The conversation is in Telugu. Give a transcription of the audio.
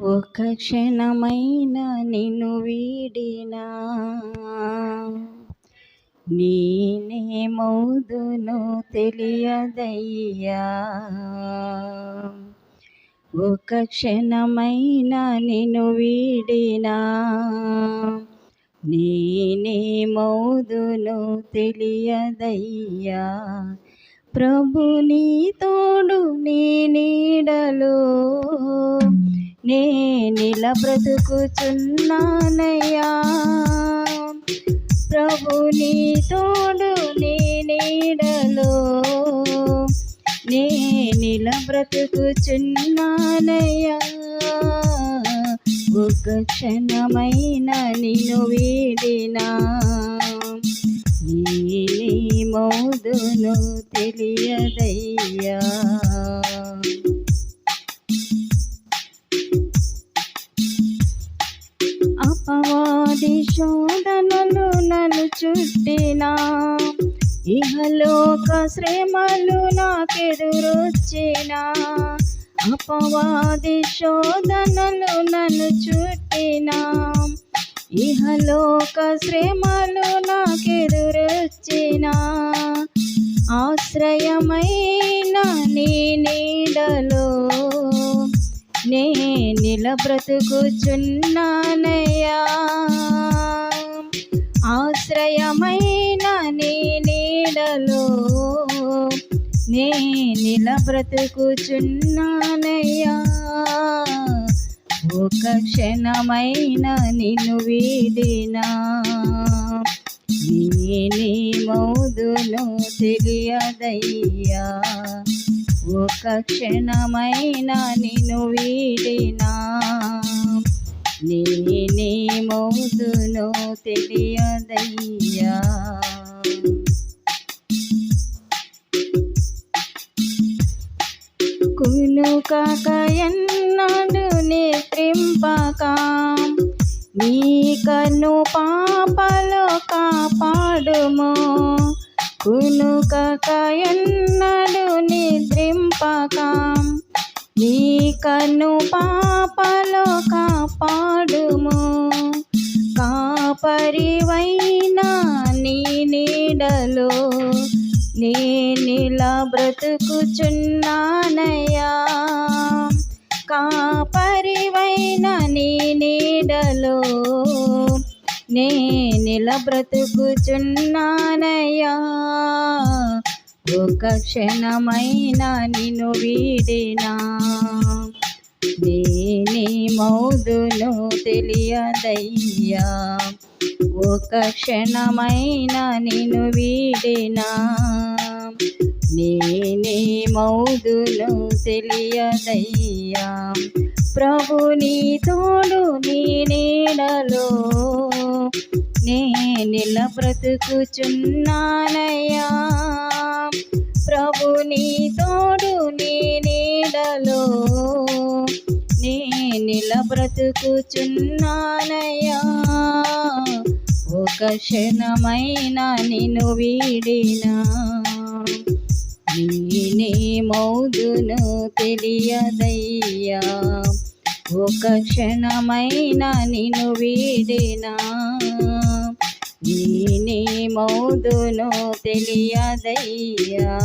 ఒక్క క్షణమైన నిన్ను వీడినా నేనేమౌదునో తెలియదయ్యా. ఒక్క క్షణమైన నిన్ను వీడినా నేనేమౌదునో తెలియదయ్యా. ప్రభు నీ తోడు నీ నీడలో నేనిలా బ్రతుకుచున్నానయ్యా. ప్రభు నీ తోడు నీ నీడలో నేనిలా బ్రతుకుచున్నానయ్యా. ఒక్క క్షణమైన నిన్ను వీడినా నేనేమౌదునో తెలియదయ్యా. అపవాది శోధనలు నన్ను చుట్టినా, ఇహలోక శ్రమలు నాకెదురొచ్చినా. అపవాది శోధనలు నన్ను చుట్టినా, ఇహలోక శ్రమలు నాకెదురొచ్చినా. ఆశ్రయమైన నీ నీడలో నేనిలా బ్రతుకుచున్నానయ్యా. ఆశ్రయమైన నీ నీడలో నేనిలా బ్రతుకుచున్నానయ్యా. ఒక్క క్షణమైన నిన్ను వీడినా నేనేమౌదునో తెలియదయ్యా. ఒక్క క్షణమైన నిన్ను వీడినా నేనేమౌదునో తెలియదయ్యా. కునుకక ఎన్నడు నిద్రింపక నీ కన్ను పాపలో కాపాడుము. కునుకక ఎన్నడు నిద్రింపక నీ కన్ను పాపలో కాపాడుము. కాపరివైనా నీ నీడలో నేనిలా బ్రతుకుచున్నానయ్యా. కాపరివైన నీ నీడలో నేనిలా బ్రతుకుచున్నానయ్యా. ఒక్క క్షణమైన నిన్ను వీడినా నేనేమౌదునో తెలియదయ్యా. ఒక్క క్షణమైన నిన్ను వీడినా నేనేమౌదునో తెలియదయ్యా. ప్రభు నీ తోడు నీ నీడలో నేనిలా బ్రతుకుచున్నానయ్యా. ప్రభు నీ తోడు నీ నీడలో నేనిలా బ్రతుకుచున్నానయ్యా. ఒక క్షణమైన నిన్ను వీడినా నేనేమౌదునో తెలియదయ్యా. ఒక క్షణమైన నిన్ను వీడినా నేనేమౌదునో తెలియదయ్యా.